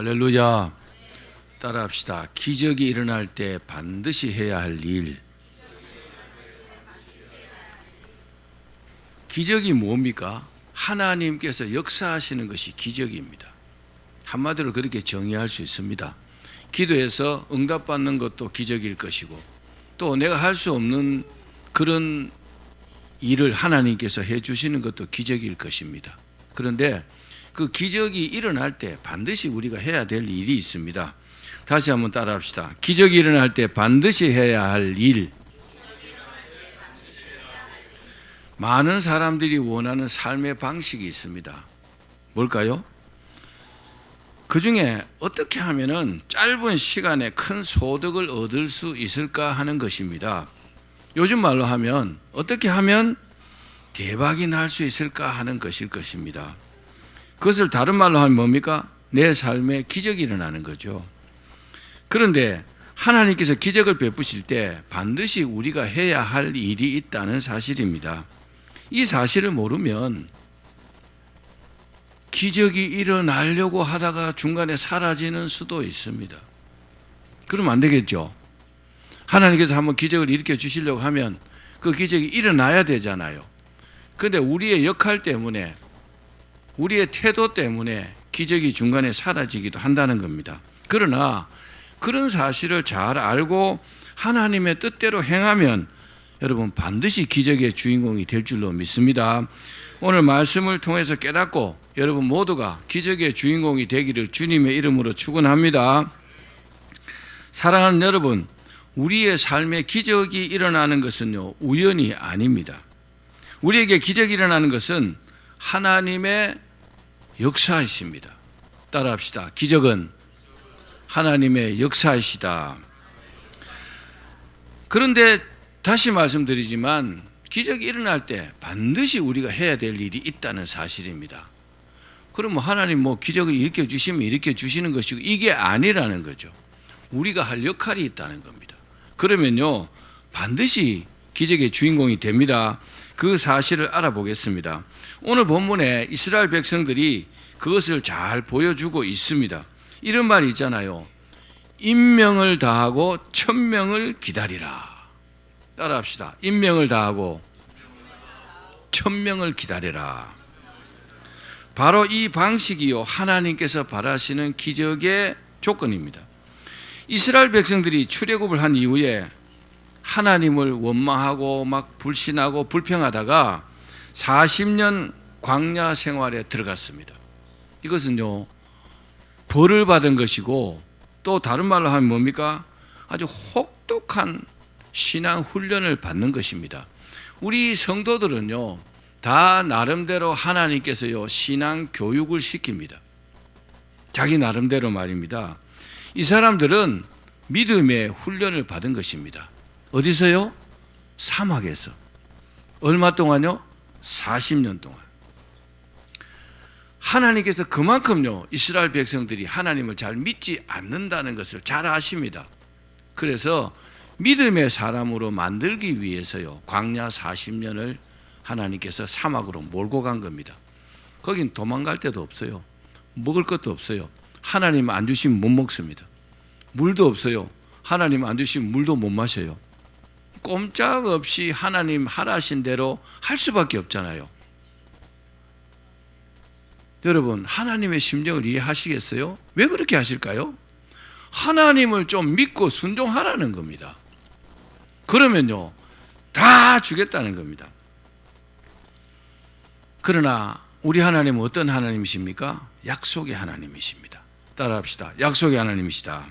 할렐루야. 따라합시다. 기적이 일어날 때 반드시 해야 할 일. 기적이 뭡니까? 하나님께서 역사하시는 것이 기적입니다. 한마디로 그렇게 정의할 수 있습니다. 기도해서 응답받는 것도 기적일 것이고, 또 내가 할 수 없는 그런 일을 하나님께서 해주시는 것도 기적일 것입니다. 그런데 그 기적이 일어날 때 반드시 우리가 해야 될 일이 있습니다. 다시 한번 따라합시다. 기적이 일어날 때 반드시 해야 할 일. 많은 사람들이 원하는 삶의 방식이 있습니다. 뭘까요? 그 중에 어떻게 하면은 짧은 시간에 큰 소득을 얻을 수 있을까 하는 것입니다. 요즘 말로 하면 어떻게 하면 대박이 날 수 있을까 하는 것일 것입니다. 그것을 다른 말로 하면 뭡니까? 내 삶에 기적이 일어나는 거죠. 그런데 하나님께서 기적을 베푸실 때 반드시 우리가 해야 할 일이 있다는 사실입니다. 이 사실을 모르면 기적이 일어나려고 하다가 중간에 사라지는 수도 있습니다. 그러면 안 되겠죠. 하나님께서 한번 기적을 일으켜 주시려고 하면 그 기적이 일어나야 되잖아요. 그런데 우리의 역할 때문에, 우리의 태도 때문에 기적이 중간에 사라지기도 한다는 겁니다. 그러나 그런 사실을 잘 알고 하나님의 뜻대로 행하면 여러분 반드시 기적의 주인공이 될 줄로 믿습니다. 오늘 말씀을 통해서 깨닫고 여러분 모두가 기적의 주인공이 되기를 주님의 이름으로 축원합니다. 사랑하는 여러분, 우리의 삶에 기적이 일어나는 것은요, 우연이 아닙니다. 우리에게 기적이 일어나는 것은 하나님의 역사이십니다. 따라합시다. 기적은 하나님의 역사이시다. 그런데 다시 말씀드리지만 기적이 일어날 때 반드시 우리가 해야 될 일이 있다는 사실입니다. 그럼 하나님 기적을 일으켜 주시면 일으켜 주시는 것이고 이게 아니라는 거죠. 우리가 할 역할이 있다는 겁니다. 그러면요 반드시 기적의 주인공이 됩니다. 그 사실을 알아보겠습니다. 오늘 본문에 이스라엘 백성들이 그것을 잘 보여주고 있습니다. 이런 말이 있잖아요. 인명을 다하고 천명을 기다리라. 따라합시다. 인명을 다하고 천명을 기다리라. 바로 이 방식이요 하나님께서 바라시는 기적의 조건입니다. 이스라엘 백성들이 출애굽을 한 이후에 하나님을 원망하고 막 불신하고 불평하다가 40년 광야 생활에 들어갔습니다. 이것은요 벌을 받은 것이고 또 다른 말로 하면 뭡니까? 아주 혹독한 신앙 훈련을 받는 것입니다. 우리 성도들은요 다 나름대로 하나님께서요 신앙 교육을 시킵니다. 자기 나름대로 말입니다. 이 사람들은 믿음의 훈련을 받은 것입니다. 어디서요? 사막에서. 얼마 동안요? 40년 동안. 하나님께서 그만큼요 이스라엘 백성들이 하나님을 잘 믿지 않는다는 것을 잘 아십니다. 그래서 믿음의 사람으로 만들기 위해서요 광야 40년을 하나님께서 사막으로 몰고 간 겁니다. 거긴 도망갈 데도 없어요. 먹을 것도 없어요. 하나님 안 주시면 못 먹습니다. 물도 없어요. 하나님 안 주시면 물도 못 마셔요. 꼼짝없이 하나님 하라신 대로 할 수밖에 없잖아요. 여러분 하나님의 심정을 이해하시겠어요? 왜 그렇게 하실까요? 하나님을 좀 믿고 순종하라는 겁니다. 그러면요 다 주겠다는 겁니다. 그러나 우리 하나님은 어떤 하나님이십니까? 약속의 하나님이십니다. 따라합시다. 약속의 하나님이시다.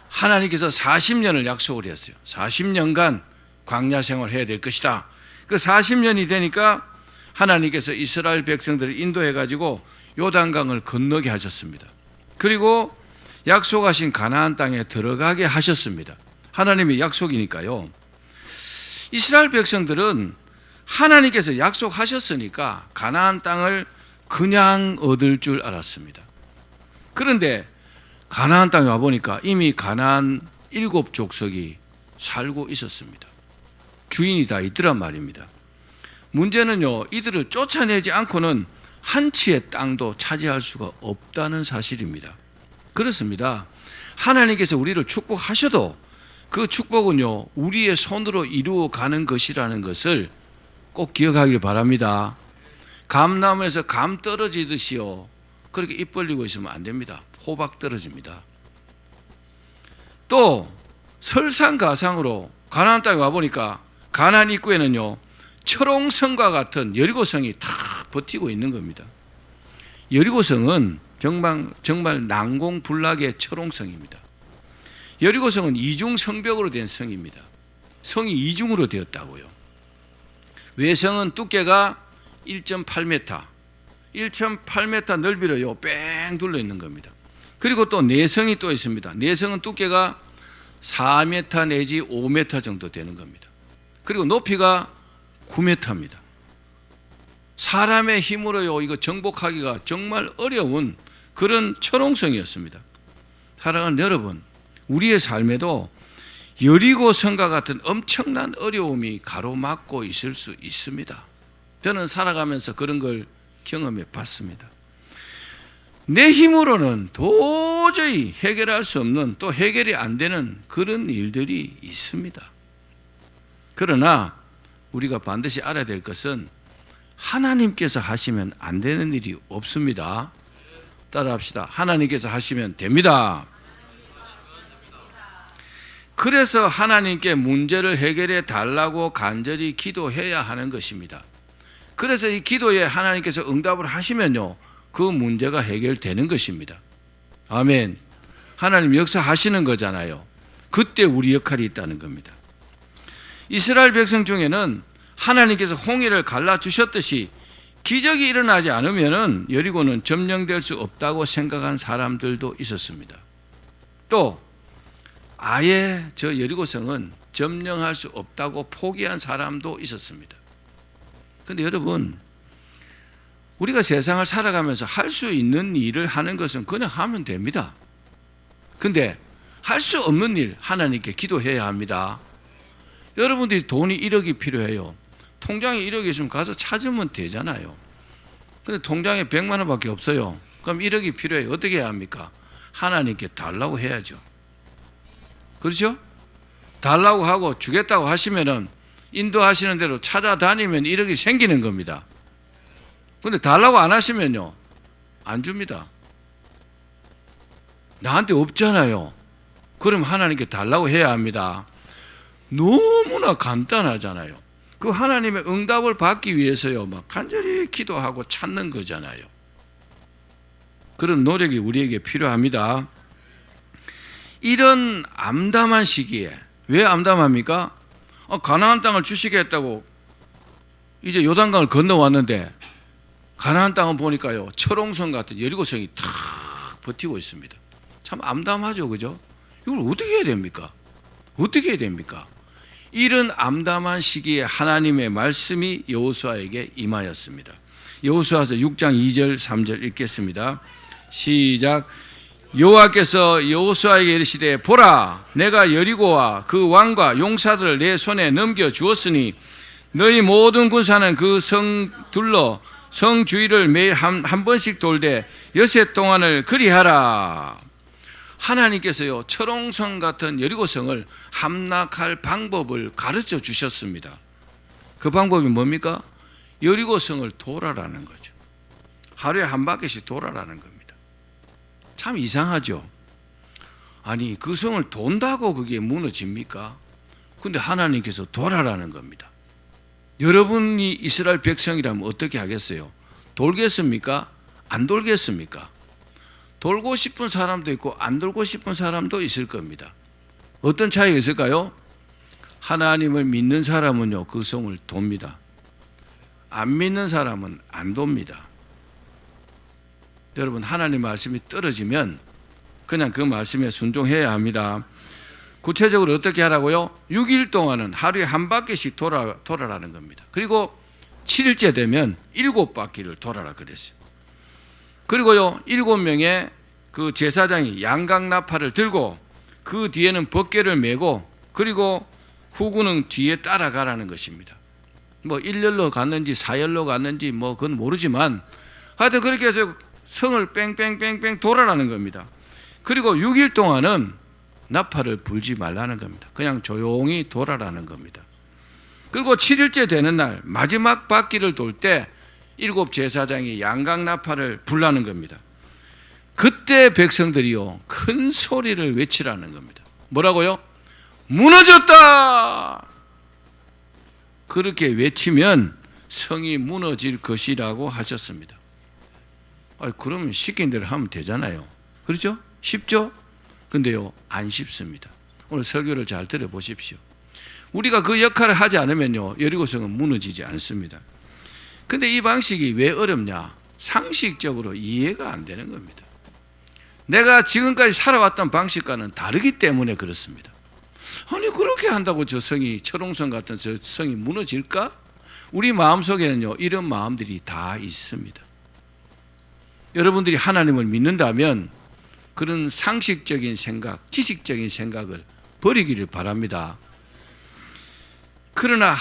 하나님께서 40년을 약속을 했어요. 40년간 광야 생활을 해야 될 것이다. 그 40년이 되니까 하나님께서 이스라엘 백성들을 인도해가지고 요단강을 건너게 하셨습니다. 그리고 약속하신 가나안 땅에 들어가게 하셨습니다. 하나님의 약속이니까요. 이스라엘 백성들은 하나님께서 약속하셨으니까 가나안 땅을 그냥 얻을 줄 알았습니다. 그런데 가나안 땅에 와보니까 이미 가나안 7족속이 살고 있었습니다. 주인이 다 있더란 말입니다. 문제는요 이들을 쫓아내지 않고는 한 치의 땅도 차지할 수가 없다는 사실입니다. 그렇습니다. 하나님께서 우리를 축복하셔도 그 축복은요, 우리의 손으로 이루어가는 것이라는 것을 꼭 기억하길 바랍니다. 감나무에서 감 떨어지듯이요, 그렇게 입 벌리고 있으면 안 됩니다. 호박 떨어집니다. 또 설상가상으로 가나안 땅에 와보니까 가나안 입구에는요, 철옹성과 같은 여리고성이 탁 버티고 있는 겁니다. 여리고성은 정말 난공불락의 철옹성입니다. 여리고성은 이중 성벽으로 된 성입니다. 성이 이중으로 되었다고요. 외성은 두께가 1.8m, 1.8m 넓이로요 뺑 둘러 있는 겁니다. 그리고 또 내성이 또 있습니다. 내성은 두께가 4m 내지 5m 정도 되는 겁니다. 그리고 높이가 9m입니다. 사람의 힘으로요 이거 정복하기가 정말 어려운 그런 철옹성이었습니다. 사랑하는 여러분, 우리의 삶에도 여리고성과 같은 엄청난 어려움이 가로막고 있을 수 있습니다. 저는 살아가면서 그런 걸 경험해 봤습니다. 내 힘으로는 도저히 해결할 수 없는, 또 해결이 안 되는 그런 일들이 있습니다. 그러나 우리가 반드시 알아야 될 것은 하나님께서 하시면 안 되는 일이 없습니다. 따라합시다. 하나님께서 하시면 됩니다. 그래서 하나님께 문제를 해결해 달라고 간절히 기도해야 하는 것입니다. 그래서 이 기도에 하나님께서 응답을 하시면요, 그 문제가 해결되는 것입니다. 아멘. 하나님 역사하시는 거잖아요. 그때 우리 역할이 있다는 겁니다. 이스라엘 백성 중에는 하나님께서 홍해를 갈라주셨듯이 기적이 일어나지 않으면 여리고는 점령될 수 없다고 생각한 사람들도 있었습니다. 또 아예 저 여리고성은 점령할 수 없다고 포기한 사람도 있었습니다. 그런데 여러분, 우리가 세상을 살아가면서 할 수 있는 일을 하는 것은 그냥 하면 됩니다. 그런데 할 수 없는 일, 하나님께 기도해야 합니다. 여러분들이 돈이 1억이 필요해요. 통장에 1억이 있으면 가서 찾으면 되잖아요. 근데 통장에 100만 원밖에 없어요. 그럼 1억이 필요해요. 어떻게 해야 합니까? 하나님께 달라고 해야죠. 그렇죠? 달라고 하고 주겠다고 하시면은 인도하시는 대로 찾아다니면 1억이 생기는 겁니다. 근데 달라고 안 하시면요, 안 줍니다. 나한테 없잖아요. 그럼 하나님께 달라고 해야 합니다. 너무나 간단하잖아요. 그 하나님의 응답을 받기 위해서요, 막 간절히 기도하고 찾는 거잖아요. 그런 노력이 우리에게 필요합니다. 이런 암담한 시기에, 왜 암담합니까? 가나안 땅을 주시겠다고 이제 요단강을 건너왔는데 가나안 땅을 보니까요, 철옹성 같은 여리고성이 탁 버티고 있습니다. 참 암담하죠, 그죠? 이걸 어떻게 해야 됩니까? 어떻게 해야 됩니까? 이런 암담한 시기에 하나님의 말씀이 여호수아에게 임하였습니다. 여호수아서 6장 2절 3절 읽겠습니다. 시작. 여호와께서 여호수아에게 이르시되 보라, 내가 여리고와 그 왕과 용사들을 내 손에 넘겨 주었으니 너희 모든 군사는 그 성 둘러 성 주위를 매일 한 번씩 돌되 여섯 동안을 그리하라. 하나님께서요, 철옹성 같은 여리고성을 함락할 방법을 가르쳐 주셨습니다. 그 방법이 뭡니까? 여리고성을 돌아라는 거죠. 하루에 한 바퀴씩 돌아라는 겁니다. 참 이상하죠. 아니, 그 성을 돈다고 그게 무너집니까? 근데 하나님께서 돌아라는 겁니다. 여러분이 이스라엘 백성이라면 어떻게 하겠어요? 돌겠습니까? 안 돌겠습니까? 돌고 싶은 사람도 있고 안 돌고 싶은 사람도 있을 겁니다. 어떤 차이가 있을까요? 하나님을 믿는 사람은요, 그 성을 돕니다. 안 믿는 사람은 안 돕니다. 여러분, 하나님 말씀이 떨어지면 그냥 그 말씀에 순종해야 합니다. 구체적으로 어떻게 하라고요? 6일 동안은 하루에 한 바퀴씩 돌아라는 겁니다. 그리고 7일째 되면 7바퀴를 돌아라 그랬어요. 그리고요, 7명의 그 제사장이 양강나팔을 들고 그 뒤에는 법궤를 메고 그리고 후군은 뒤에 따라가라는 것입니다. 뭐 1열로 갔는지 4열로 갔는지 뭐 그건 모르지만 하여튼 그렇게 해서 성을 뺑뺑뺑뺑 돌아라는 겁니다. 그리고 6일 동안은 나팔을 불지 말라는 겁니다. 그냥 조용히 돌아라는 겁니다. 그리고 7일째 되는 날 마지막 바퀴를 돌 때 7 제사장이 양각 나팔을 불라는 겁니다. 그때 백성들이요 큰 소리를 외치라는 겁니다. 뭐라고요? 무너졌다! 그렇게 외치면 성이 무너질 것이라고 하셨습니다. 그러면 시킨 대로 하면 되잖아요. 그렇죠? 쉽죠? 근데요 안 쉽습니다. 오늘 설교를 잘 들어보십시오. 우리가 그 역할을 하지 않으면요 여리고성은 무너지지 않습니다. 근데 이 방식이 왜 어렵냐? 상식적으로 이해가 안 되는 겁니다. 내가 지금까지 살아왔던 방식과는 다르기 때문에 그렇습니다. 아니 그렇게 한다고 저 성이 철옹성 같은 저 성이 무너질까? 우리 마음속에는요 이런 마음들이 다 있습니다. 여러분들이 하나님을 믿는다면 그런 상식적인 생각, 지식적인 생각을 버리기를 바랍니다. 그러나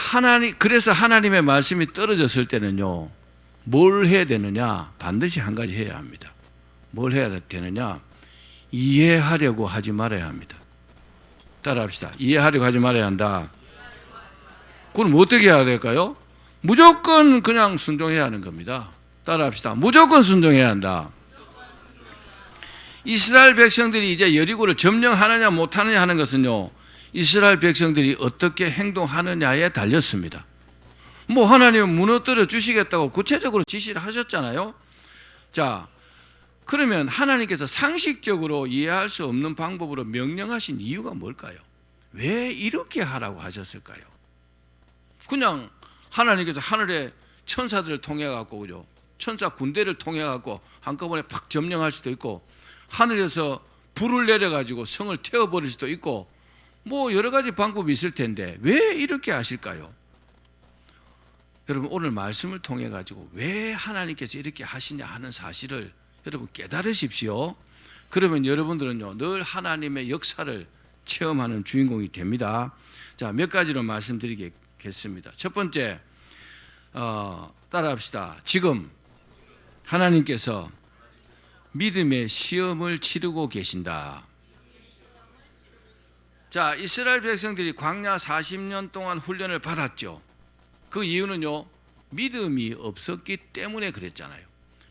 그래서 하나님의 말씀이 떨어졌을 때는요 뭘 해야 되느냐? 반드시 한 가지 해야 합니다. 뭘 해야 되느냐? 이해하려고 하지 말아야 합니다. 따라합시다. 이해하려고 하지 말아야 한다. 그럼 어떻게 해야 될까요? 무조건 그냥 순종해야 하는 겁니다. 따라합시다. 무조건 순종해야 한다. 이스라엘 백성들이 이제 여리고를 점령하느냐 못하느냐 하는 것은요 이스라엘 백성들이 어떻게 행동하느냐에 달렸습니다. 하나님은 무너뜨려 주시겠다고 구체적으로 지시를 하셨잖아요. 자, 그러면 하나님께서 상식적으로 이해할 수 없는 방법으로 명령하신 이유가 뭘까요? 왜 이렇게 하라고 하셨을까요? 그냥 하나님께서 하늘의 천사들을 통해 갖고 그죠? 천사 군대를 통해 갖고 한꺼번에 팍 점령할 수도 있고 하늘에서 불을 내려 가지고 성을 태워 버릴 수도 있고 여러 가지 방법이 있을 텐데 왜 이렇게 하실까요? 여러분 오늘 말씀을 통해 가지고 왜 하나님께서 이렇게 하시냐 하는 사실을 여러분 깨달으십시오. 그러면 여러분들은요 늘 하나님의 역사를 체험하는 주인공이 됩니다. 자, 몇 가지로 말씀드리겠습니다. 첫 번째, 따라합시다. 지금 하나님께서 믿음의 시험을 치르고 계신다. 자, 이스라엘 백성들이 광야 40년 동안 훈련을 받았죠. 그 이유는요 믿음이 없었기 때문에 그랬잖아요.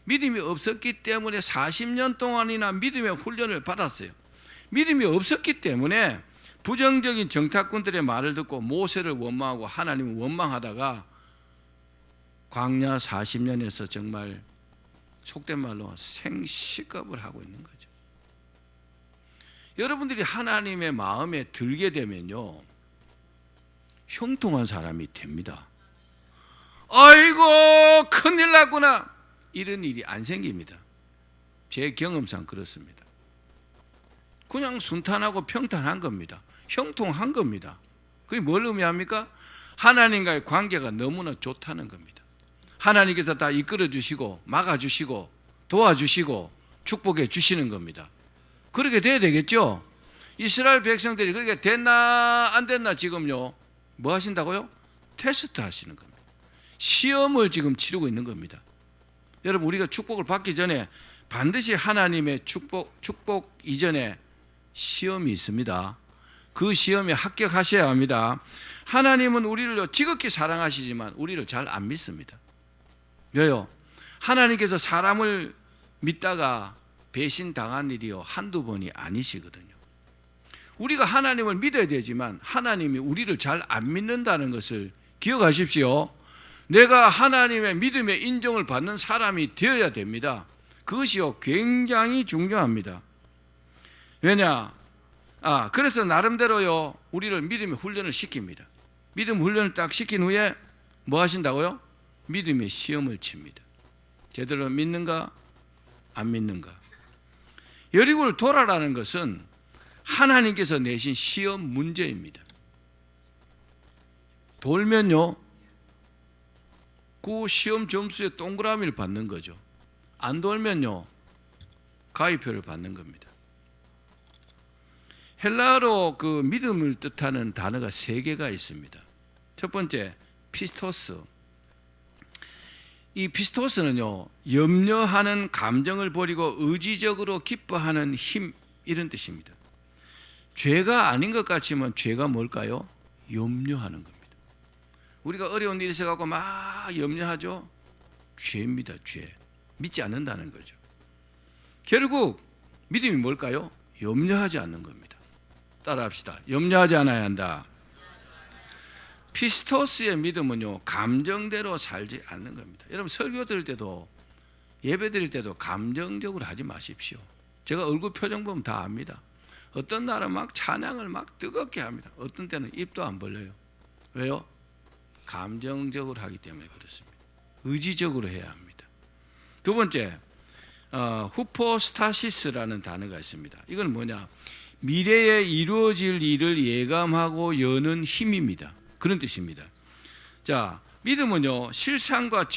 믿음이 없었기 때문에 40년 동안이나 믿음의 훈련을 받았어요. 믿음이 없었기 때문에 부정적인 정탐꾼들의 말을 듣고 모세를 원망하고 하나님을 원망하다가 광야 40년에서 정말 속된 말로 생시겁을 하고 있는 거죠. 여러분들이 하나님의 마음에 들게 되면요 형통한 사람이 됩니다. 아이고 큰일 났구나 이런 일이 안 생깁니다. 제 경험상 그렇습니다. 그냥 순탄하고 평탄한 겁니다. 형통한 겁니다. 그게 뭘 의미합니까? 하나님과의 관계가 너무나 좋다는 겁니다. 하나님께서 다 이끌어 주시고 막아주시고 도와주시고 축복해 주시는 겁니다. 그렇게 돼야 되겠죠? 이스라엘 백성들이 그렇게 됐나 안 됐나 지금요 뭐 하신다고요? 테스트 하시는 겁니다. 시험을 지금 치르고 있는 겁니다. 여러분 우리가 축복을 받기 전에 반드시 하나님의 축복 이전에 시험이 있습니다. 그 시험에 합격하셔야 합니다. 하나님은 우리를 지극히 사랑하시지만 우리를 잘 안 믿습니다. 왜요? 하나님께서 사람을 믿다가 배신당한 일이요 한두 번이 아니시거든요. 우리가 하나님을 믿어야 되지만 하나님이 우리를 잘 안 믿는다는 것을 기억하십시오. 내가 하나님의 믿음의 인정을 받는 사람이 되어야 됩니다. 그것이요 굉장히 중요합니다. 왜냐? 그래서 나름대로요 우리를 믿음의 훈련을 시킵니다. 믿음 훈련을 딱 시킨 후에 뭐 하신다고요? 믿음의 시험을 칩니다. 제대로 믿는가 안 믿는가. 여리고를 돌아라는 것은 하나님께서 내신 시험 문제입니다. 돌면요 그 시험 점수에 동그라미를 받는 거죠. 안 돌면요 가위표를 받는 겁니다. 헬라어로 그 믿음을 뜻하는 단어가 3개가 있습니다. 첫 번째 피스토스. 이 피스토스는요, 염려하는 감정을 버리고 의지적으로 기뻐하는 힘, 이런 뜻입니다. 죄가 아닌 것 같지만 죄가 뭘까요? 염려하는 겁니다. 우리가 어려운 일이 있어갖고 막 염려하죠? 죄입니다, 죄. 믿지 않는다는 거죠. 결국 믿음이 뭘까요? 염려하지 않는 겁니다. 따라합시다. 염려하지 않아야 한다. 피스토스의 믿음은요, 감정대로 살지 않는 겁니다. 여러분, 설교 드릴 때도, 예배 드릴 때도 감정적으로 하지 마십시오. 제가 얼굴 표정 보면 다 압니다. 어떤 날은 막 찬양을 막 뜨겁게 합니다. 어떤 때는 입도 안 벌려요. 왜요? 감정적으로 하기 때문에 그렇습니다. 의지적으로 해야 합니다. 두 번째, 후포스타시스라는 단어가 있습니다. 이건 뭐냐? 미래에 이루어질 일을 예감하고 여는 힘입니다. 그런 뜻입니다. 자, 믿음은요, 실상과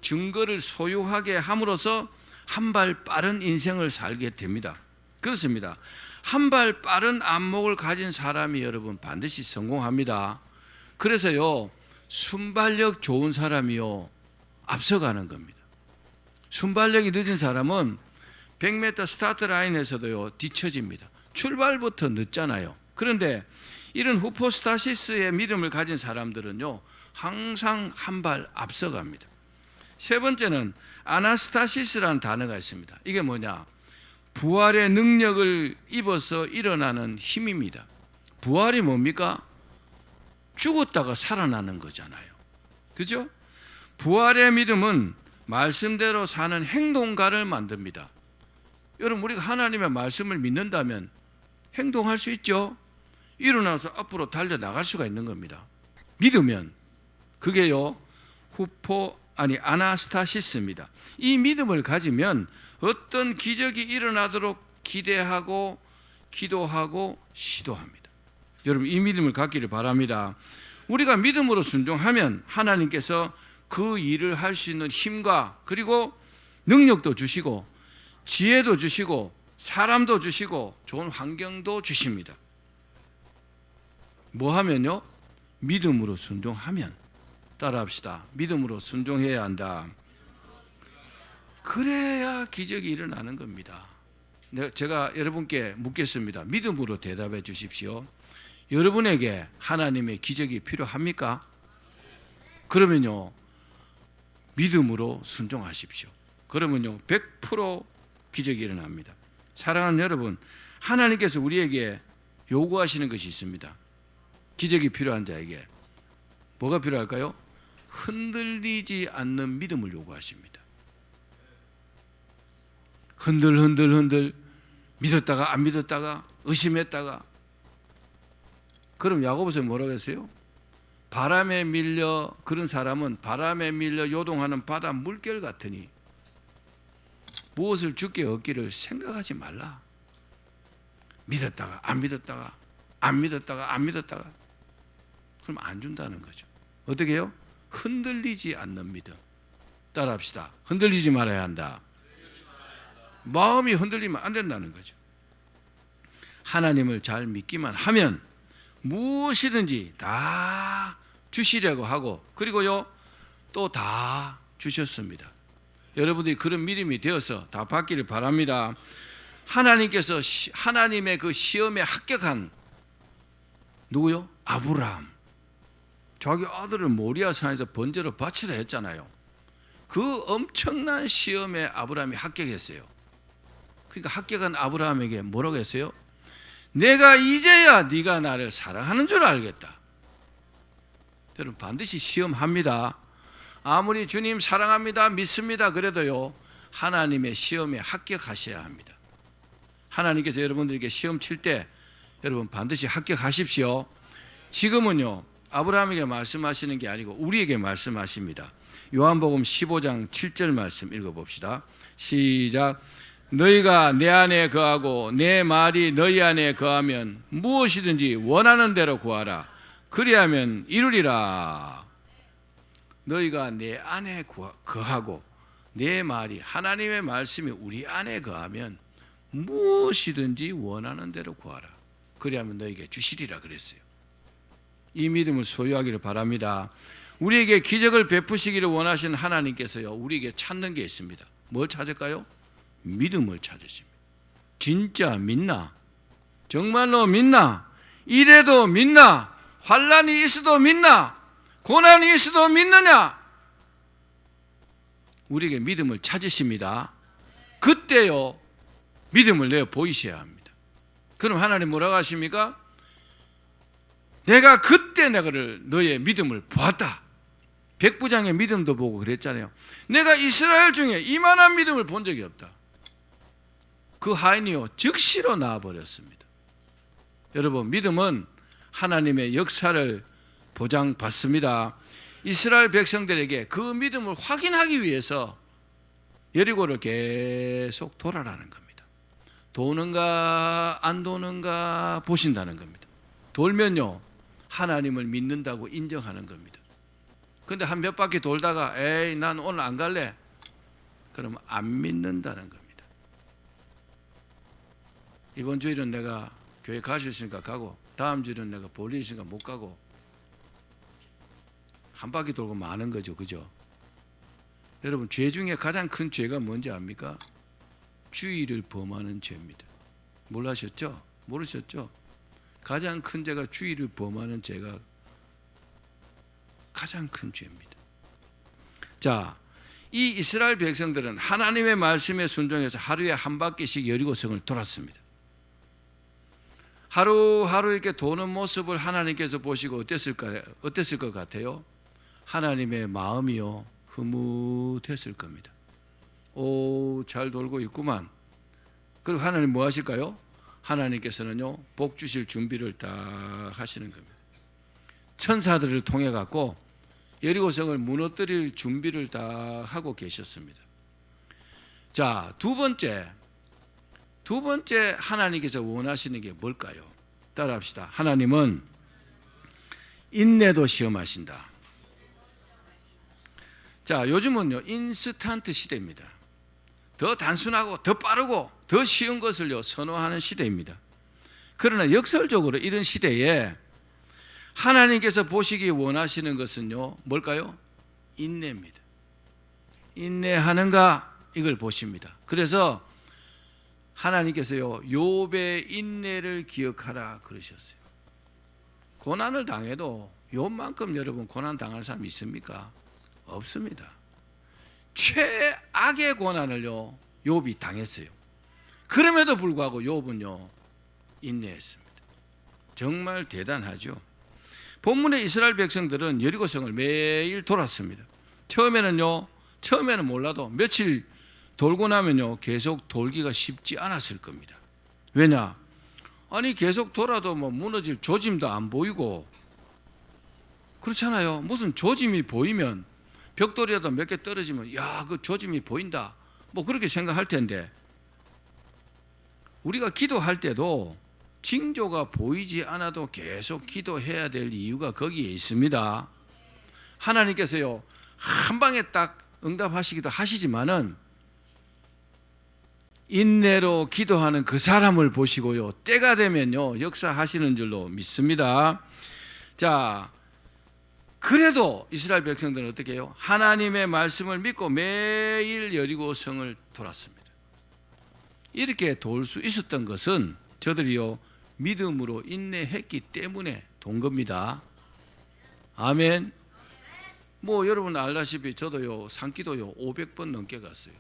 증거를 소유하게 함으로써 한 발 빠른 인생을 살게 됩니다. 그렇습니다. 한 발 빠른 안목을 가진 사람이 여러분 반드시 성공합니다. 그래서요, 순발력 좋은 사람이요, 앞서가는 겁니다. 순발력이 늦은 사람은 100m 스타트 라인에서도요, 뒤처집니다. 출발부터 늦잖아요. 그런데 이런 후포스타시스의 믿음을 가진 사람들은요, 항상 한 발 앞서갑니다. 세 번째는 아나스타시스라는 단어가 있습니다. 이게 뭐냐? 부활의 능력을 입어서 일어나는 힘입니다. 부활이 뭡니까? 죽었다가 살아나는 거잖아요. 그죠? 부활의 믿음은 말씀대로 사는 행동가를 만듭니다. 여러분, 우리가 하나님의 말씀을 믿는다면 행동할 수 있죠? 일어나서 앞으로 달려나갈 수가 있는 겁니다. 믿으면 그게요, 아나스타시스입니다. 이 믿음을 가지면 어떤 기적이 일어나도록 기대하고 기도하고 시도합니다. 여러분, 이 믿음을 갖기를 바랍니다. 우리가 믿음으로 순종하면 하나님께서 그 일을 할 수 있는 힘과 그리고 능력도 주시고 지혜도 주시고 사람도 주시고 좋은 환경도 주십니다. 뭐 하면요? 믿음으로 순종하면. 따라합시다. 믿음으로 순종해야 한다. 그래야 기적이 일어나는 겁니다. 제가 여러분께 묻겠습니다. 믿음으로 대답해 주십시오. 여러분에게 하나님의 기적이 필요합니까? 그러면요, 믿음으로 순종하십시오. 그러면요, 100% 기적이 일어납니다. 사랑하는 여러분, 하나님께서 우리에게 요구하시는 것이 있습니다. 기적이 필요한 자에게 뭐가 필요할까요? 흔들리지 않는 믿음을 요구하십니다. 흔들 믿었다가 안 믿었다가 의심했다가. 그럼 야고보서 뭐라고 했어요? 바람에 밀려, 그런 사람은 바람에 밀려 요동하는 바다 물결 같으니 무엇을 주께 얻기를 생각하지 말라. 믿었다가 안 믿었다가 안 믿었다가 안 믿었다가 그럼 안 준다는 거죠. 어떻게 해요? 흔들리지 않는 믿음. 따라합시다. 흔들리지 말아야 한다. 마음이 흔들리면 안 된다는 거죠. 하나님을 잘 믿기만 하면 무엇이든지 다 주시려고 하고, 그리고요, 또 다 주셨습니다. 여러분들이 그런 믿음이 되어서 다 받기를 바랍니다. 하나님께서 하나님의 그 시험에 합격한 누구요? 아브라함. 자기 아들을 모리아 산에서 번제로 바치라 했잖아요. 그 엄청난 시험에 아브라함이 합격했어요. 그러니까 합격한 아브라함에게 뭐라고 했어요? 내가 이제야 네가 나를 사랑하는 줄 알겠다. 여러분, 반드시 시험합니다. 아무리 주님 사랑합니다, 믿습니다 그래도요, 하나님의 시험에 합격하셔야 합니다. 하나님께서 여러분들에게 시험 칠 때 여러분 반드시 합격하십시오. 지금은요, 아브라함에게 말씀하시는 게 아니고 우리에게 말씀하십니다. 요한복음 15장 7절 말씀 읽어봅시다. 시작. 너희가 내 안에 거하고 내 말이 너희 안에 거하면 무엇이든지 원하는 대로 구하라. 그리하면 이루리라. 너희가 내 안에 거하고 내 말이, 하나님의 말씀이 우리 안에 거하면 무엇이든지 원하는 대로 구하라. 그리하면 너희에게 주시리라 그랬어요. 이 믿음을 소유하기를 바랍니다. 우리에게 기적을 베푸시기를 원하시는 하나님께서요, 우리에게 찾는 게 있습니다. 뭘 찾을까요? 믿음을 찾으십니다. 진짜 믿나? 정말로 믿나? 이래도 믿나? 환난이 있어도 믿나? 고난이 있어도 믿느냐? 우리에게 믿음을 찾으십니다. 그때요, 믿음을 내어 보이셔야 합니다. 그럼 하나님 뭐라고 하십니까? 내가 그때 너의 믿음을 보았다. 백부장의 믿음도 보고 그랬잖아요. 내가 이스라엘 중에 이만한 믿음을 본 적이 없다. 그 하인이요, 즉시로 나와버렸습니다. 여러분, 믿음은 하나님의 역사를 보장받습니다. 이스라엘 백성들에게 그 믿음을 확인하기 위해서 여리고를 계속 돌아라는 겁니다. 도는가 안 도는가 보신다는 겁니다. 돌면요, 하나님을 믿는다고 인정하는 겁니다. 근데 한 몇 바퀴 돌다가 에이, 난 오늘 안 갈래. 그럼 안 믿는다는 겁니다. 이번 주일은 내가 교회 갈 수 있으니까 가고, 다음 주일은 내가 볼 일 있으니까 못 가고, 한 바퀴 돌고 마는 거죠. 그죠? 여러분, 죄 중에 가장 큰 죄가 뭔지 압니까? 주의를 범하는 죄입니다. 몰라셨죠? 모르셨죠? 가장 큰 죄가 주의를 범하는 죄가 가장 큰 죄입니다. 자, 이 이스라엘 백성들은 하나님의 말씀에 순종해서 하루에 한 바퀴씩 여리고성을 돌았습니다. 하루하루 이렇게 도는 모습을 하나님께서 보시고 어땠을 것 같아요? 하나님의 마음이요, 흐뭇했을 겁니다. 오, 잘 돌고 있구만. 그리고 하나님 뭐 하실까요? 하나님께서는요, 복 주실 준비를 다 하시는 겁니다. 천사들을 통해 갖고 여리고성을 무너뜨릴 준비를 다 하고 계셨습니다. 자, 두 번째 하나님께서 원하시는 게 뭘까요? 따라합시다. 하나님은 인내도 시험하신다. 자, 요즘은요, 인스턴트 시대입니다. 더 단순하고 더 빠르고 더 쉬운 것을요, 선호하는 시대입니다. 그러나 역설적으로 이런 시대에 하나님께서 보시기 원하시는 것은요, 뭘까요? 인내입니다. 인내하는가, 이걸 보십니다. 그래서 하나님께서요, 욥의 인내를 기억하라 그러셨어요. 고난을 당해도 욥만큼 여러분 고난 당할 사람 있습니까? 없습니다. 최악의 고난을요, 욥이 당했어요. 그럼에도 불구하고 욥은요, 인내했습니다. 정말 대단하죠. 본문의 이스라엘 백성들은 여리고성을 매일 돌았습니다. 처음에는 몰라도 며칠 돌고 나면요, 계속 돌기가 쉽지 않았을 겁니다. 왜냐? 아니, 계속 돌아도 뭐 무너질 조짐도 안 보이고, 그렇잖아요. 무슨 조짐이 보이면, 벽돌이라도 몇 개 떨어지면, 야, 그 조짐이 보인다, 뭐 그렇게 생각할 텐데, 우리가 기도할 때도 징조가 보이지 않아도 계속 기도해야 될 이유가 거기에 있습니다. 하나님께서요, 한 방에 딱 응답하시기도 하시지만은 인내로 기도하는 그 사람을 보시고요, 때가 되면요, 역사하시는 줄로 믿습니다. 자, 그래도 이스라엘 백성들은 어떻게 해요? 하나님의 말씀을 믿고 매일 여리고성을 돌았습니다. 이렇게 돌 수 있었던 것은 저들이요, 믿음으로 인내했기 때문에 돈 겁니다. 아멘. 뭐 여러분 알다시피 저도요, 산기도요 500번 넘게 갔어요.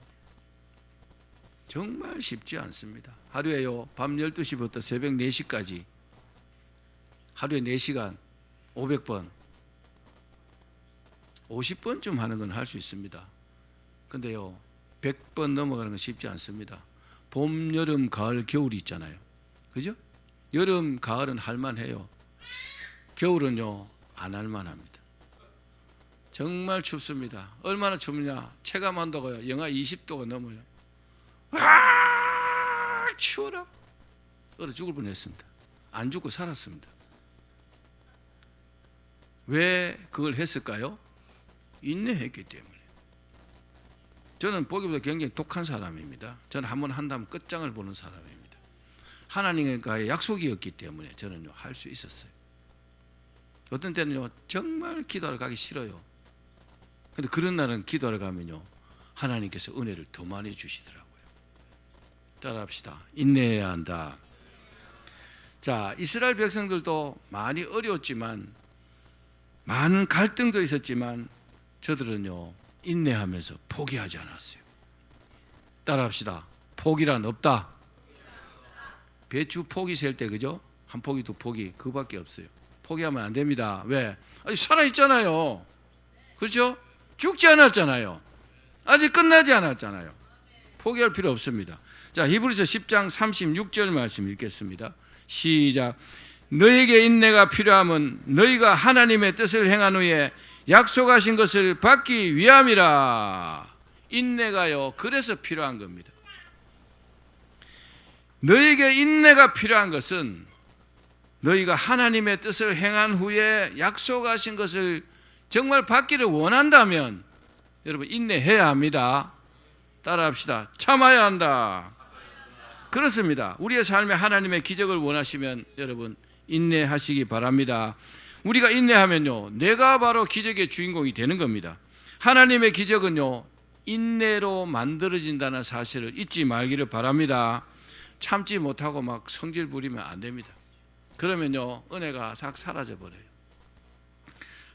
정말 쉽지 않습니다. 하루에요, 밤 12시부터 새벽 4시까지 하루에 4시간 500번 50번쯤 하는 건 할 수 있습니다. 근데요, 100번 넘어가는 건 쉽지 않습니다. 봄, 여름, 가을, 겨울이 있잖아요. 그죠? 여름, 가을은 할만해요. 겨울은요, 안 할만합니다. 정말 춥습니다. 얼마나 춥냐? 체감온도가요, 영하 20도가 넘어요. 아, 추워라. 얼어 죽을 뻔했습니다. 안 죽고 살았습니다. 왜 그걸 했을까요? 인내했기 때문에. 저는 보기보다 굉장히 독한 사람입니다. 저는 한번 한다면 끝장을 보는 사람입니다. 하나님과의 약속이었기 때문에 저는요, 할 수 있었어요. 어떤 때는요, 정말 기도하러 가기 싫어요. 근데 그런 날은 기도하러 가면요, 하나님께서 은혜를 더 많이 주시더라고요. 따라합시다. 인내해야 한다. 자, 이스라엘 백성들도 많이 어려웠지만, 많은 갈등도 있었지만 저들은요, 인내하면서 포기하지 않았어요. 따라합시다. 포기란 없다. 배추 포기 셀 때, 그죠? 한 포기, 두 포기, 그거밖에 없어요. 포기하면 안 됩니다. 왜? 아직 살아있잖아요. 그렇죠? 죽지 않았잖아요. 아직 끝나지 않았잖아요. 포기할 필요 없습니다. 자, 히브리서 10장 36절 말씀 읽겠습니다. 시작. 너에게 인내가 필요함은 너희가 하나님의 뜻을 행한 후에 약속하신 것을 받기 위함이라. 인내가요, 그래서 필요한 겁니다. 너에게 인내가 필요한 것은 너희가 하나님의 뜻을 행한 후에 약속하신 것을 정말 받기를 원한다면 여러분 인내해야 합니다. 따라합시다. 참아야 한다. 그렇습니다. 우리의 삶에 하나님의 기적을 원하시면 여러분 인내하시기 바랍니다. 우리가 인내하면요, 내가 바로 기적의 주인공이 되는 겁니다. 하나님의 기적은요, 인내로 만들어진다는 사실을 잊지 말기를 바랍니다. 참지 못하고 막 성질 부리면 안 됩니다. 그러면요, 은혜가 싹 사라져 버려요.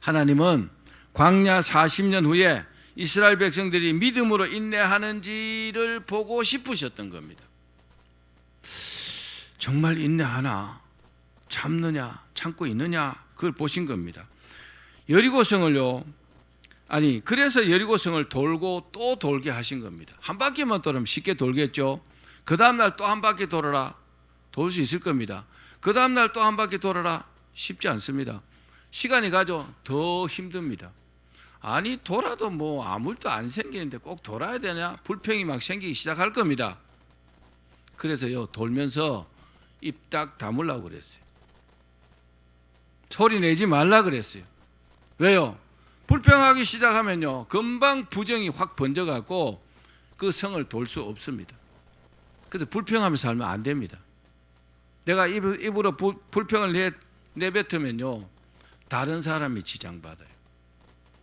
하나님은 광야 40년 후에 이스라엘 백성들이 믿음으로 인내하는지를 보고 싶으셨던 겁니다. 정말 인내하나? 참느냐? 참고 있느냐? 그걸 보신 겁니다. 여리고성을요, 그래서 여리고성을 돌고 또 돌게 하신 겁니다. 한 바퀴만 돌으면 쉽게 돌겠죠. 그 다음날 또 한 바퀴 돌아라. 돌 수 있을 겁니다. 그 다음날 또 한 바퀴 돌아라. 쉽지 않습니다. 시간이 가죠. 더 힘듭니다. 아니, 돌아도 뭐 아무 일도 안 생기는데 꼭 돌아야 되냐? 불평이 막 생기기 시작할 겁니다. 그래서요, 돌면서 입 딱 다물라고 그랬어요. 소리 내지 말라 그랬어요. 왜요? 불평하기 시작하면요, 금방 부정이 확 번져갖고 그 성을 돌 수 없습니다. 그래서 불평하면서 살면 안 됩니다. 내가 입으로 불평을 내뱉으면요, 다른 사람이 지장받아요.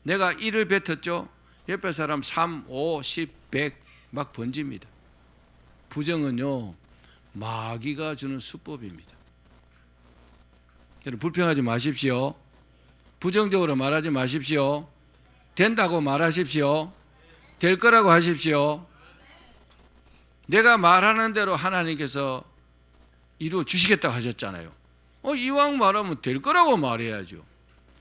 내가 이를 뱉었죠? 옆에 사람 3, 5, 10, 100 막 번집니다. 부정은요, 마귀가 주는 수법입니다. 여러분 불평하지 마십시오. 부정적으로 말하지 마십시오. 된다고 말하십시오. 될 거라고 하십시오. 내가 말하는 대로 하나님께서 이루어 주시겠다고 하셨잖아요. 이왕 말하면 될 거라고 말해야죠.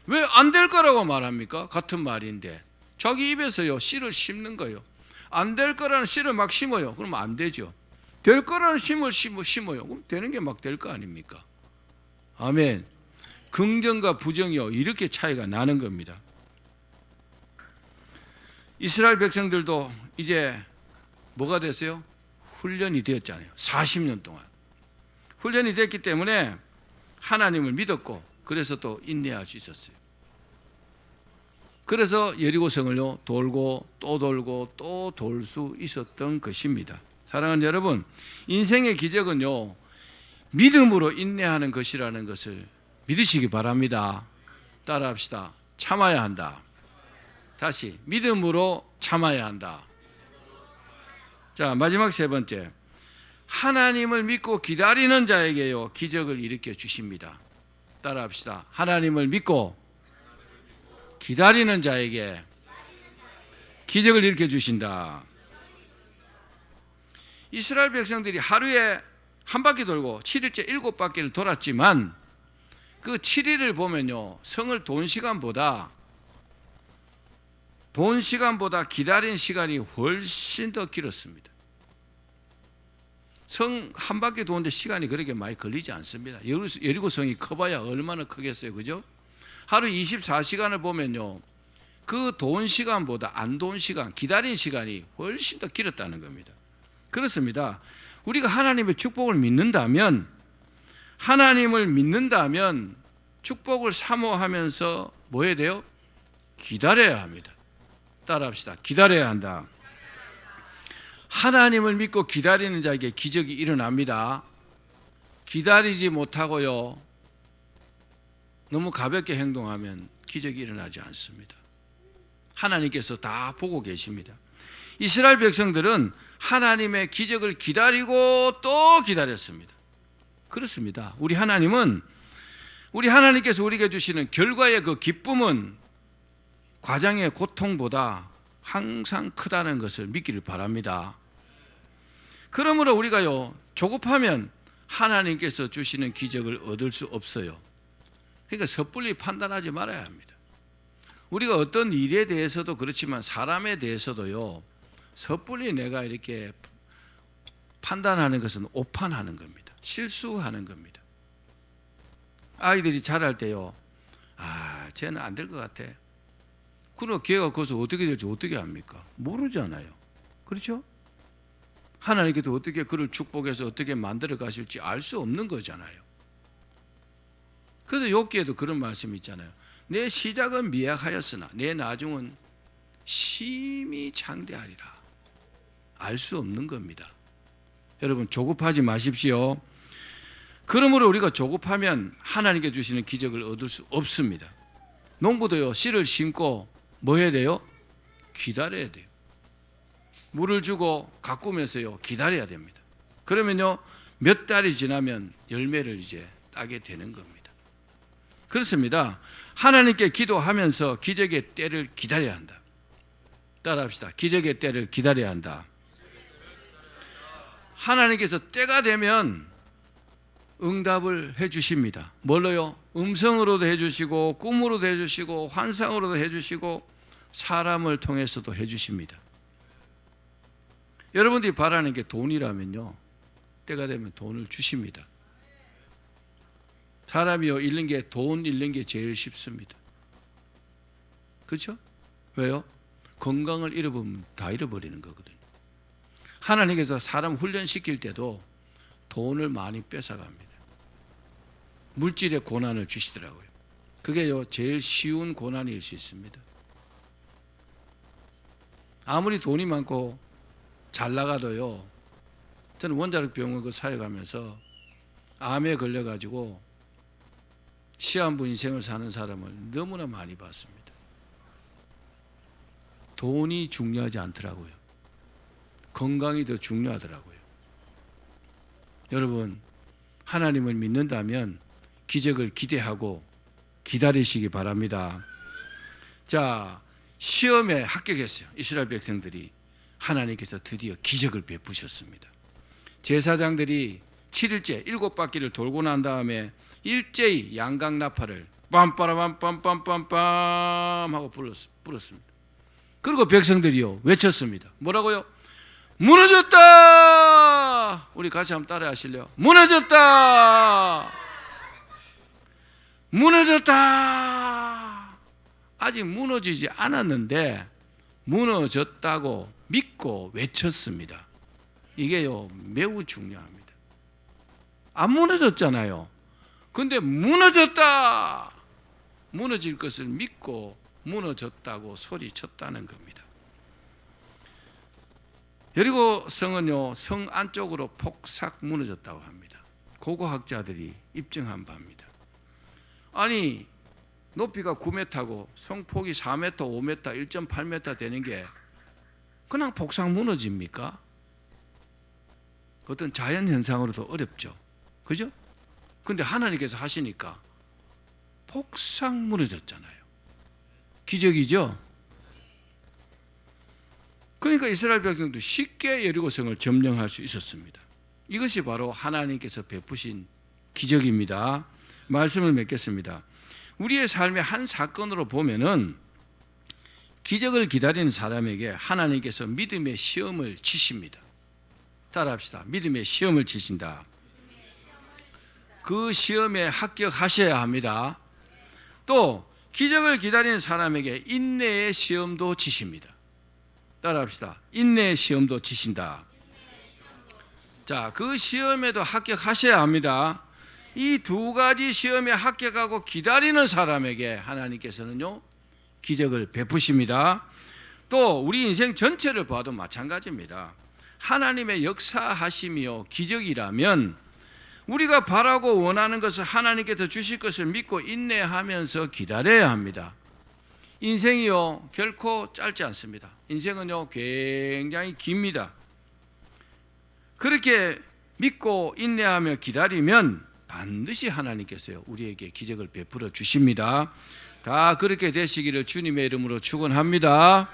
왜 안 될 거라고 말합니까? 같은 말인데. 자기 입에서요, 씨를 심는 거예요. 안 될 거라는 씨를 막 심어요. 그러면 안 되죠. 될 거라는 심을 심어요. 그럼 되는 게 막 될 거 아닙니까? 아멘. 긍정과 부정이요, 이렇게 차이가 나는 겁니다. 이스라엘 백성들도 이제 뭐가 됐어요? 훈련이 되었잖아요. 40년 동안 훈련이 됐기 때문에 하나님을 믿었고, 그래서 또 인내할 수 있었어요. 그래서 여리고성을요, 돌고 또 돌고 또 돌 수 있었던 것입니다. 사랑하는 여러분, 인생의 기적은요, 믿음으로 인내하는 것이라는 것을 믿으시기 바랍니다. 따라합시다. 참아야 한다. 다시, 믿음으로 참아야 한다. 자, 마지막 세 번째, 하나님을 믿고 기다리는 자에게요, 기적을 일으켜 주십니다. 따라합시다. 하나님을 믿고 기다리는 자에게 기적을 일으켜 주신다. 이스라엘 백성들이 하루에 한 바퀴 돌고 7일째 7바퀴를 돌았지만 그 7일을 보면요, 성을 돈 시간보다 기다린 시간이 훨씬 더 길었습니다. 성 한 바퀴 도는데 시간이 그렇게 많이 걸리지 않습니다. 여리고성이 커봐야 얼마나 크겠어요, 그죠? 하루 24시간을 보면요, 그 돈 시간보다 안 돈 시간, 기다린 시간이 훨씬 더 길었다는 겁니다. 그렇습니다. 우리가 하나님의 축복을 믿는다면, 축복을 사모하면서 뭐 해야 돼요? 기다려야 합니다. 따라합시다. 기다려야 한다. 하나님을 믿고 기다리는 자에게 기적이 일어납니다. 기다리지 못하고요, 너무 가볍게 행동하면 기적이 일어나지 않습니다. 하나님께서 다 보고 계십니다. 이스라엘 백성들은 하나님의 기적을 기다리고 또 기다렸습니다. 그렇습니다. 우리 하나님께서 우리에게 주시는 결과의 그 기쁨은 과정의 고통보다 항상 크다는 것을 믿기를 바랍니다. 그러므로 우리가요, 조급하면 하나님께서 주시는 기적을 얻을 수 없어요. 그러니까 섣불리 판단하지 말아야 합니다. 우리가 어떤 일에 대해서도 그렇지만 사람에 대해서도요, 섣불리 내가 이렇게 판단하는 것은 오판하는 겁니다. 실수하는 겁니다. 아이들이 자랄 때요, 쟤는 안 될 것 같아. 그러나 걔가 거기서 어떻게 될지 어떻게 압니까? 모르잖아요. 그렇죠? 하나님께서 어떻게 그를 축복해서 어떻게 만들어 가실지 알 수 없는 거잖아요. 그래서 욥기에도 그런 말씀이 있잖아요. 내 시작은 미약하였으나 내 나중은 심히 장대하리라. 알 수 없는 겁니다. 여러분, 조급하지 마십시오. 그러므로 우리가 조급하면 하나님께 주시는 기적을 얻을 수 없습니다. 농부도요, 씨를 심고 뭐 해야 돼요? 기다려야 돼요. 물을 주고 가꾸면서요, 기다려야 됩니다. 그러면요, 몇 달이 지나면 열매를 이제 따게 되는 겁니다. 그렇습니다. 하나님께 기도하면서 기적의 때를 기다려야 한다. 따라합시다. 기적의 때를 기다려야 한다. 하나님께서 때가 되면 응답을 해주십니다. 뭘로요? 음성으로도 해주시고 꿈으로도 해주시고 환상으로도 해주시고 사람을 통해서도 해주십니다. 여러분들이 바라는 게 돈이라면요, 때가 되면 돈을 주십니다. 사람이요, 돈 잃는 게 제일 쉽습니다. 그렇죠? 왜요? 건강을 잃어버리면 다 잃어버리는 거거든요. 하나님께서 사람 훈련시킬 때도 돈을 많이 뺏어갑니다. 물질의 고난을 주시더라고요. 그게요, 제일 쉬운 고난일 수 있습니다. 아무리 돈이 많고 잘 나가도요, 저는 원자력 병원 그 사역하면서 암에 걸려가지고 시한부 인생을 사는 사람을 너무나 많이 봤습니다. 돈이 중요하지 않더라고요. 건강이 더 중요하더라고요. 여러분, 하나님을 믿는다면 기적을 기대하고 기다리시기 바랍니다. 자, 시험에 합격했어요. 이스라엘 백성들이. 하나님께서 드디어 기적을 베푸셨습니다. 제사장들이 7일째 7바퀴를 돌고 난 다음에 일제히 양강나팔을 빰빠라빰빰빰빰빰 하고 불었습니다. 그리고 백성들이요, 외쳤습니다. 뭐라고요? 무너졌다! 우리 같이 한번 따라 하실래요? 무너졌다! 무너졌다! 아직 무너지지 않았는데 무너졌다고 믿고 외쳤습니다. 이게요, 매우 중요합니다. 안 무너졌잖아요. 근데 무너졌다! 무너질 것을 믿고 무너졌다고 소리쳤다는 겁니다. 여리고 성은요, 성 안쪽으로 폭삭 무너졌다고 합니다. 고고학자들이 입증한 바입니다. 아니, 높이가 9m고 성폭이 4m, 5m, 1.8m 되는 게 그냥 폭삭 무너집니까? 어떤 자연현상으로도 어렵죠. 그죠? 근데 하나님께서 하시니까 폭삭 무너졌잖아요. 기적이죠? 그러니까 이스라엘 백성도 쉽게 여리고성을 점령할 수 있었습니다. 이것이 바로 하나님께서 베푸신 기적입니다. 말씀을 맺겠습니다. 우리의 삶의 한 사건으로 보면은 기적을 기다리는 사람에게 하나님께서 믿음의 시험을 지십니다. 따라합시다. 믿음의 시험을 지신다. 그 시험에 합격하셔야 합니다. 또 기적을 기다리는 사람에게 인내의 시험도 지십니다. 따라합시다. 인내의 시험도 지신다. 자, 그 시험에도 합격하셔야 합니다. 이 두 가지 시험에 합격하고 기다리는 사람에게 하나님께서는요, 기적을 베푸십니다. 또 우리 인생 전체를 봐도 마찬가지입니다. 하나님의 역사하심이요, 기적이라면 우리가 바라고 원하는 것을 하나님께서 주실 것을 믿고 인내하면서 기다려야 합니다. 인생이요 결코 짧지 않습니다. 인생은요 굉장히 깁니다. 그렇게 믿고 인내하며 기다리면 반드시 하나님께서요 우리에게 기적을 베풀어 주십니다. 다 그렇게 되시기를 주님의 이름으로 축원합니다.